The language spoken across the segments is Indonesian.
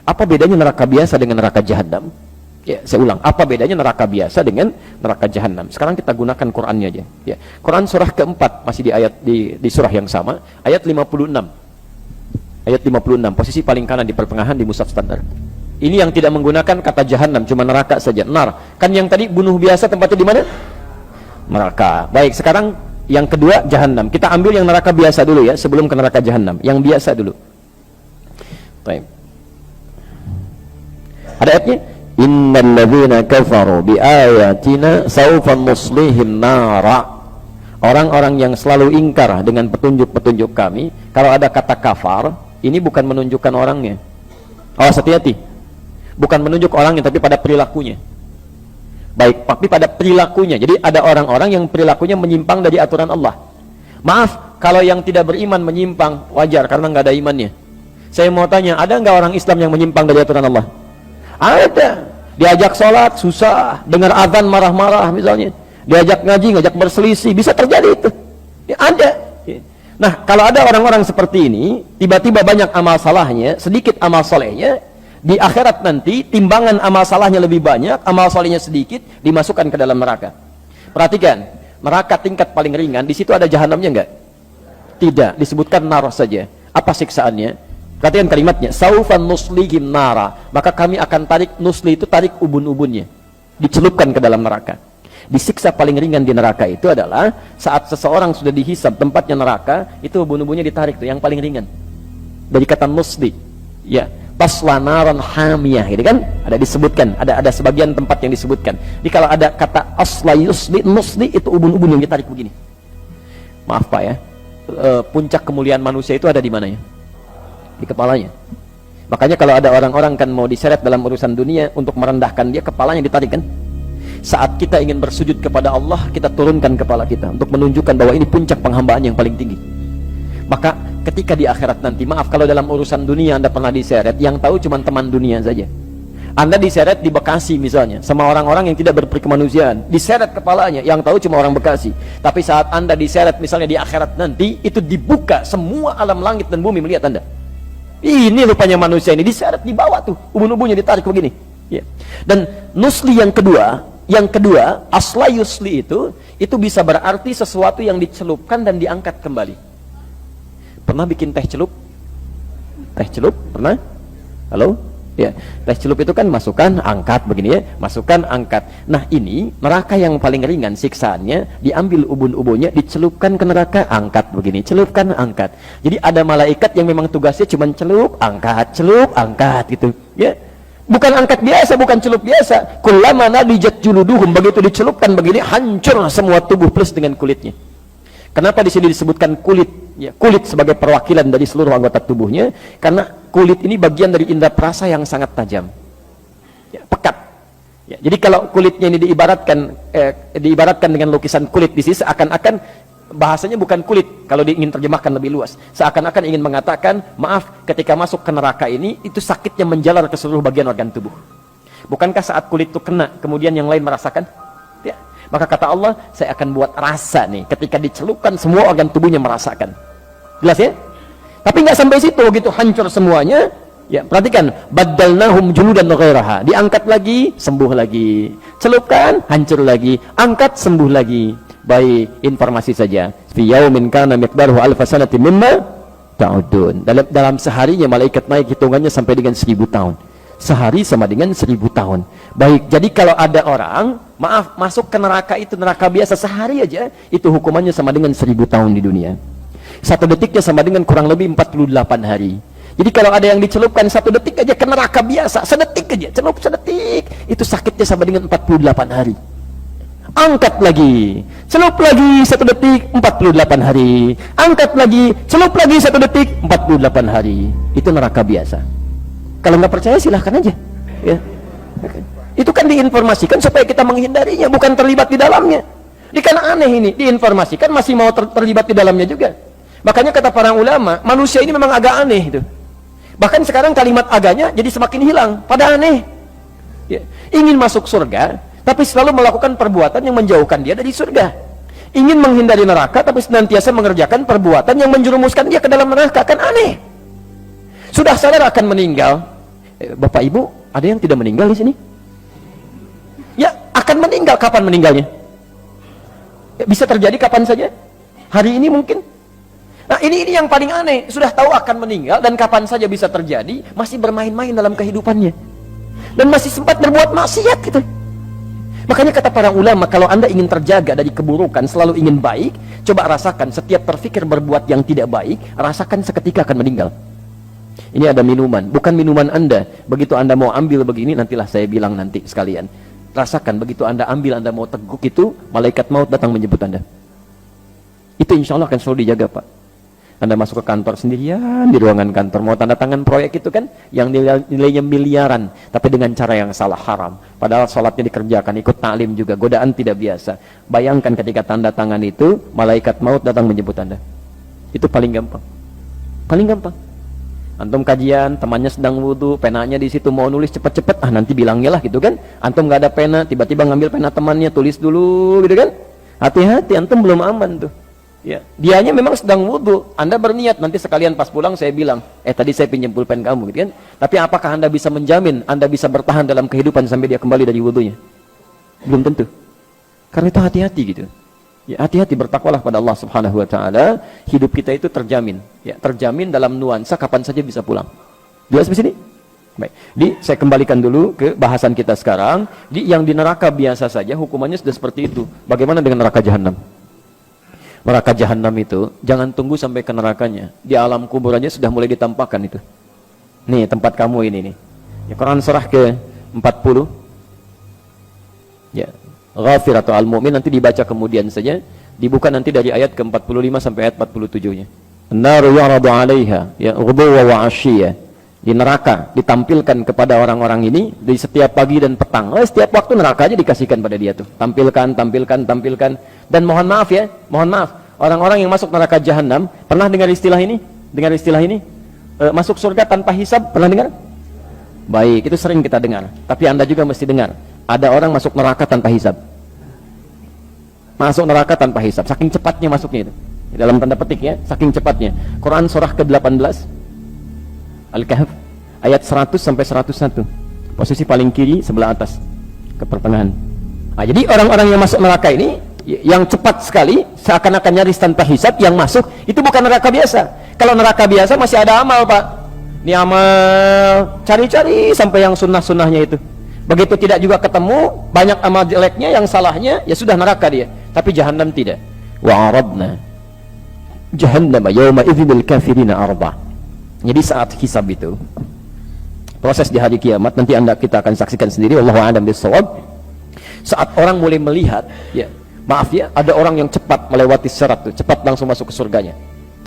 Apa bedanya neraka biasa dengan neraka jahanam? Ya, saya ulang, apa bedanya neraka biasa dengan neraka jahanam? Sekarang kita gunakan Qur'annya aja. Ya, Quran surah keempat, masih di ayat di surah yang sama, ayat 56. Ayat 56, posisi paling kanan di pertengahan di mushaf standar. Ini yang tidak menggunakan kata jahanam, cuma neraka saja. Nar. Kan yang tadi bunuh biasa tempatnya di mana? Neraka. Baik, sekarang yang kedua jahanam. Kita ambil yang neraka biasa dulu ya, sebelum ke neraka jahanam. Yang biasa dulu. Baik. Ada ayatnya? Innal ladzina kafaru biayatina sawfa nuslihim nara. Orang-orang yang selalu ingkar dengan petunjuk-petunjuk kami, kalau ada kata kafar, ini bukan menunjukkan orangnya. Awas, hati-hati. Bukan menunjuk orangnya, tapi pada perilakunya. Baik, tapi pada perilakunya. Jadi ada orang-orang yang perilakunya menyimpang dari aturan Allah. Maaf, kalau yang tidak beriman menyimpang, wajar karena nggak ada imannya. Saya mau tanya, ada nggak orang Islam yang menyimpang dari aturan Allah? Ada. Diajak sholat susah, dengar azan marah-marah misalnya, diajak ngaji ngajak berselisih, bisa terjadi itu ya, ada. Nah, kalau ada orang-orang seperti ini, tiba-tiba banyak amal salahnya, sedikit amal solehnya, di akhirat nanti timbangan amal salahnya lebih banyak, amal solehnya sedikit, dimasukkan ke dalam neraka. Perhatikan, neraka tingkat paling ringan, di situ ada jahanamnya enggak? Tidak, disebutkan nar saja. Apa siksaannya? Perhatikan kalimatnya, saufan nuslihim nara, maka kami akan tarik, nusli itu tarik ubun-ubunnya, dicelupkan ke dalam neraka. Disiksa paling ringan di neraka itu adalah saat seseorang sudah dihisab tempatnya neraka, itu ubun-ubunnya ditarik tuh, yang paling ringan. Dari kata nusli, ya, tasla naran hamiyah, gitu kan? Ada disebutkan, ada sebagian tempat yang disebutkan. Jadi kalau ada kata asla yusli, nusli, itu ubun-ubun yang ditarik begini. Maaf Pak ya, puncak kemuliaan manusia itu ada di mana ya? Di kepalanya. Makanya kalau ada orang-orang kan mau diseret dalam urusan dunia untuk merendahkan dia, kepalanya ditarik kan. Saat kita ingin bersujud kepada Allah, kita turunkan kepala kita untuk menunjukkan bahwa ini puncak penghambaan yang paling tinggi. Maka ketika di akhirat nanti, maaf kalau dalam urusan dunia Anda pernah diseret, yang tahu cuma teman dunia saja. Anda diseret di Bekasi misalnya sama orang-orang yang tidak berperkemanusiaan, diseret kepalanya, yang tahu cuma orang Bekasi. Tapi saat Anda diseret misalnya di akhirat nanti, itu dibuka semua alam langit dan bumi melihat Anda. Ini rupanya manusia ini, diseret di bawah tuh, ubun-ubunnya ditarik begini ya. Dan nusli yang kedua, asla yusli itu bisa berarti sesuatu yang dicelupkan dan diangkat kembali. Pernah bikin teh celup? Teh celup, pernah? Halo? Ya, teh celup itu kan masukkan, angkat begini ya, masukkan, angkat. Nah ini neraka yang paling ringan siksaannya, diambil ubun-ubunnya, dicelupkan ke neraka, angkat begini, celupkan, angkat. Jadi ada malaikat yang memang tugasnya cuma celup, angkat gitu ya. Bukan angkat biasa, bukan celup biasa. Kullama nadijat juluduhum, begitu dicelupkan begini, hancur semua tubuh plus dengan kulitnya. Kenapa di sini disebutkan kulit? Ya, kulit sebagai perwakilan dari seluruh anggota tubuhnya, karena kulit ini bagian dari indera perasa yang sangat tajam, ya, pekat. Ya, jadi kalau kulitnya ini diibaratkan dengan lukisan kulit di sini, seakan-akan bahasanya bukan kulit. Kalau ingin terjemahkan lebih luas, seakan-akan ingin mengatakan, maaf, ketika masuk ke neraka ini, itu sakitnya menjalar ke seluruh bagian organ tubuh. Bukankah saat kulit itu kena, kemudian yang lain merasakan? Ya. Maka kata Allah, saya akan buat rasa nih, ketika dicelupkan semua organ tubuhnya merasakan. Jelas ya? Tapi nggak sampai situ, gitu hancur semuanya. Ya, perhatikan, baddalnahum juludan ghairaha, diangkat lagi, sembuh lagi, celupkan, hancur lagi, angkat, sembuh lagi. Baik, informasi saja. Fi yaumin kana miqdaruhu alfa sanati mimma ta'udun. Dalam seharinya malaikat naik hitungannya sampai dengan 1000 tahun. Sehari sama dengan 1000 tahun. Baik, jadi kalau ada orang, maaf, masuk ke neraka itu neraka biasa sehari aja, itu hukumannya sama dengan 1000 tahun di dunia. 1 detiknya sama dengan kurang lebih 48 hari. Jadi kalau ada yang dicelupkan 1 detik aja ke neraka biasa, sedetik aja, celup sedetik, itu sakitnya sama dengan 48 hari. Angkat lagi, celup lagi 1 detik, 48 hari. Angkat lagi, celup lagi 1 detik, 48 hari. Itu neraka biasa. Kalau nggak percaya silahkan aja ya. Itu kan diinformasikan supaya kita menghindarinya, bukan terlibat di dalamnya. Ini kan aneh ini, diinformasikan masih mau terlibat di dalamnya juga. Makanya kata para ulama, manusia ini memang agak aneh itu. Bahkan sekarang kalimat aganya jadi semakin hilang, pada aneh ya. Ingin masuk surga, tapi selalu melakukan perbuatan yang menjauhkan dia dari surga. Ingin menghindari neraka, tapi senantiasa mengerjakan perbuatan yang menjerumuskan dia ke dalam neraka. Kan aneh. Sudah sadar akan meninggal, Bapak Ibu, ada yang tidak meninggal di sini? Ya, akan meninggal. Kapan meninggalnya? Ya, bisa terjadi kapan saja. Hari ini mungkin. Nah, ini yang paling aneh. Sudah tahu akan meninggal dan kapan saja bisa terjadi, masih bermain-main dalam kehidupannya. Dan masih sempat berbuat maksiat gitu. Makanya kata para ulama, kalau Anda ingin terjaga dari keburukan, selalu ingin baik, coba rasakan setiap terfikir berbuat yang tidak baik, rasakan seketika akan meninggal. Ini ada minuman, bukan minuman Anda. Begitu Anda mau ambil begini, nantilah saya bilang nanti sekalian. Rasakan, begitu Anda ambil, Anda mau teguk itu, malaikat maut datang menjemput Anda. Itu insya Allah akan selalu dijaga, Pak. Anda masuk ke kantor sendirian, di ruangan kantor, mau tanda tangan proyek itu kan, yang nilainya miliaran, tapi dengan cara yang salah, haram. Padahal sholatnya dikerjakan, ikut taklim juga, godaan tidak biasa. Bayangkan ketika tanda tangan itu, malaikat maut datang menjemput Anda. Itu paling gampang. Paling gampang. Antum kajian, temannya sedang wudu, penanya di situ mau nulis cepet-cepet, nanti bilangnya lah gitu kan. Antum nggak ada pena, tiba-tiba ngambil pena temannya, tulis dulu gitu kan. Hati-hati, antum belum aman tuh. Ya, dianya memang sedang wudu, Anda berniat nanti sekalian pas pulang saya bilang, tadi saya pinjam pulpen kamu gitu kan. Tapi apakah Anda bisa menjamin Anda bisa bertahan dalam kehidupan sampai dia kembali dari wudunya? Belum tentu. Karena itu hati-hati gitu. Ya, hati-hati, bertakwalah pada Allah Subhanahu wa taala. Hidup kita itu terjamin, ya, terjamin dalam nuansa kapan saja bisa pulang. Jelas di sini? Baik. Saya kembalikan dulu ke bahasan kita sekarang. Yang di neraka biasa saja hukumannya sudah seperti itu. Bagaimana dengan neraka jahanam? Neraka jahanam itu jangan tunggu sampai ke nerakanya. Di alam kubur aja sudah mulai ditampakkan itu. Nih, tempat kamu ini nih. Ya, Quran surah ke 40. Ya. Ghafir atau Al-Mu'min nanti dibaca kemudian saja, dibuka nanti dari ayat ke-45 sampai ayat 47-nya. An-naru yu'radu 'alaiha ya ghuduwwan wa 'ashiyya. Di neraka ditampilkan kepada orang-orang ini di setiap pagi dan petang. Setiap waktu neraka aja dikasihkan pada dia tuh. Tampilkan. Dan mohon maaf ya, orang-orang yang masuk neraka jahanam, pernah dengar istilah ini? Masuk surga tanpa hisab, pernah dengar? Baik, itu sering kita dengar. Tapi Anda juga mesti dengar. Ada orang masuk neraka tanpa hisab. Masuk neraka tanpa hisab, saking cepatnya masuknya itu. Dalam tanda petik ya, saking cepatnya. Quran surah ke-18 Al-Kahf ayat 100 sampai 101. Posisi paling kiri sebelah atas ke pertengahan. Nah, jadi orang-orang yang masuk neraka ini yang cepat sekali, seakan-akan nyaris tanpa hisab, yang masuk itu bukan neraka biasa. Kalau neraka biasa masih ada amal, Pak. Ini amal cari-cari sampai yang sunnah-sunnahnya itu. Begitu tidak juga ketemu, banyak amal jeleknya, yang salahnya, ya sudah neraka dia. Tapi jahanam tidak. Wa aradna jahannama yawma idzil kafirina arba. Jadi saat hisab itu, proses di hari kiamat, nanti kita akan saksikan sendiri, wallahu a'lam bissawab. Saat orang mulai melihat, ya, maaf ya, ada orang yang cepat melewati syarat tuh, cepat langsung masuk ke surganya.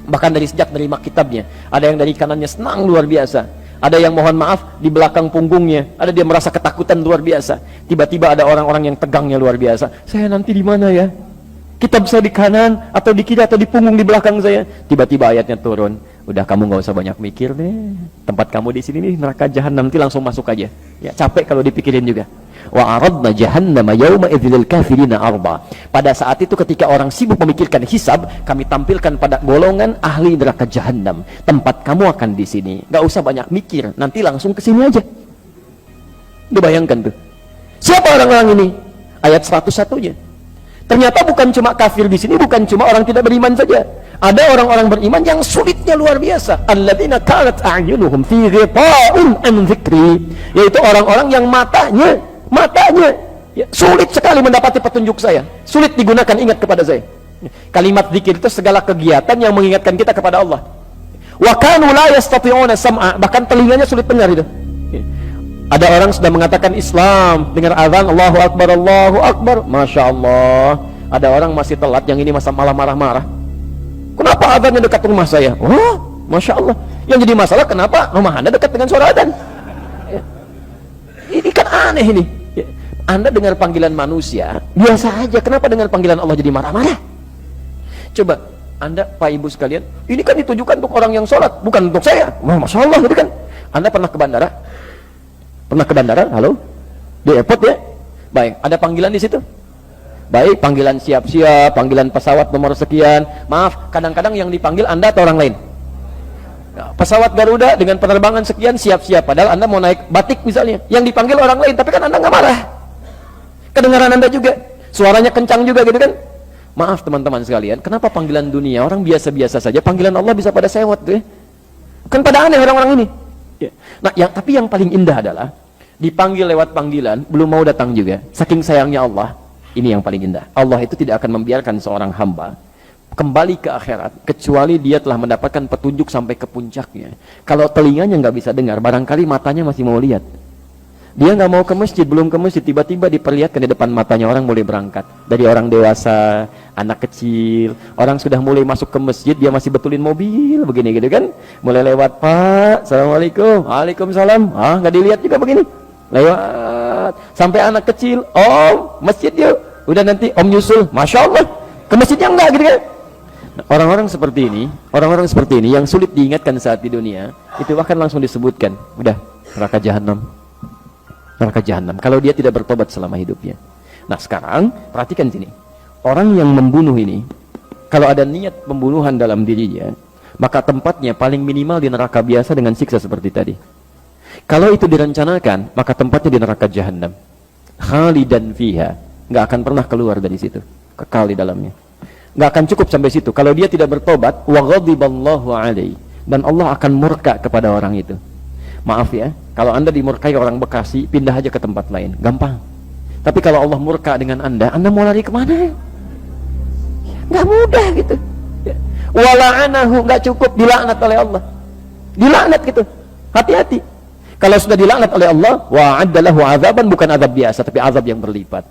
Bahkan dari sejak nerima kitabnya, ada yang dari kanannya senang luar biasa. Ada yang mohon maaf di belakang punggungnya, ada dia merasa ketakutan luar biasa. Tiba-tiba ada orang-orang yang tegangnya luar biasa. Saya nanti di mana ya? Kitab saya di kanan atau di kiri atau di punggung di belakang saya. Tiba-tiba ayatnya turun. Udah, kamu nggak usah banyak mikir deh. Tempat kamu di sini nih neraka jahanam, nanti langsung masuk aja. Ya, capek kalau dipikirin juga. Wa aradna jahannama yauma idzil kafirina arba. Pada saat itu ketika orang sibuk memikirkan hisab, kami tampilkan pada golongan ahli neraka jahanam. Tempat kamu akan di sini. Enggak usah banyak mikir, nanti langsung ke sini aja. Dibayangkan tuh. Siapa orang-orang ini? Ayat 101-nya. Ternyata bukan cuma kafir di sini, bukan cuma orang tidak beriman saja. Ada orang-orang beriman yang sulitnya luar biasa. Alladzina kanat a'yunuhum fi ghita'in an dzikri. Yaitu orang-orang yang matanya ya, sulit sekali mendapati petunjuk saya, sulit digunakan ingat kepada saya. Kalimat zikir itu segala kegiatan yang mengingatkan kita kepada Allah. Wa kanu la yastati'una sam'a, bahkan telinganya sulit dengar itu. Ada orang sudah mengatakan Islam, dengar azan Allahu Akbar, Masya Allah. Ada orang masih telat, yang ini malah marah-marah. Kenapa azannya dekat rumah saya? Oh, Masya Allah. Yang jadi masalah kenapa rumah Anda dekat dengan suara azan? Ini kan aneh ini. Anda dengar panggilan manusia biasa aja, kenapa dengan panggilan Allah jadi marah-marah? Coba Anda, Pak Ibu sekalian, ini kan ditujukan untuk orang yang sholat, bukan untuk saya. Masya Allah, gitu kan. Anda pernah ke bandara? Halo? Di airport ya? Baik, ada panggilan di situ? Baik, panggilan siap-siap, panggilan pesawat nomor sekian. Maaf, kadang-kadang yang dipanggil Anda atau orang lain? pesawat Garuda dengan penerbangan sekian siap-siap, padahal Anda mau naik batik misalnya, yang dipanggil orang lain, tapi kan Anda nggak marah, kedengaran Anda juga, suaranya kencang juga gitu kan. Maaf teman-teman sekalian, kenapa panggilan dunia orang biasa-biasa saja, panggilan Allah bisa pada sewot tuh ya? Kan pada aneh orang-orang ini ya. Nah tapi yang paling indah adalah dipanggil lewat panggilan, belum mau datang juga, saking sayangnya Allah. Ini yang paling indah, Allah itu tidak akan membiarkan seorang hamba kembali ke akhirat kecuali dia telah mendapatkan petunjuk sampai ke puncaknya. Kalau telinganya nggak bisa dengar, barangkali matanya masih mau lihat. Dia nggak mau ke masjid, belum ke masjid, tiba-tiba diperlihatkan di depan matanya orang mulai berangkat. Dari orang dewasa, anak kecil, orang sudah mulai masuk ke masjid, dia masih betulin mobil begini gitu kan, mulai lewat, Pak, Assalamualaikum, Waalaikumsalam, nggak dilihat juga begini, lewat sampai anak kecil, Om masjid yuk, udah nanti Om nyusul, Masya Allah, ke masjidnya enggak gitu kan. Orang-orang seperti ini yang sulit diingatkan saat di dunia, itu akan langsung disebutkan, udah neraka jahanam, kalau dia tidak bertobat selama hidupnya. Nah sekarang perhatikan sini, orang yang membunuh ini, kalau ada niat pembunuhan dalam dirinya, maka tempatnya paling minimal di neraka biasa dengan siksa seperti tadi. Kalau itu direncanakan, maka tempatnya di neraka jahanam, khalidan fiha, nggak akan pernah keluar dari situ, kekal di dalamnya. Nggak akan cukup sampai situ. Kalau dia tidak bertobat, wa ghadiballahu alaihi, dan Allah akan murka kepada orang itu. Maaf ya, kalau Anda dimurkai orang Bekasi, pindah aja ke tempat lain, gampang. Tapi kalau Allah murka dengan Anda mau lari kemana? Nggak mudah gitu. Wala'anahu, nggak cukup dilaknat oleh Allah, dilaknat gitu. Hati-hati. Kalau sudah dilaknat oleh Allah, wa'adda lahu azaban, bukan azab biasa, tapi azab yang berlipat.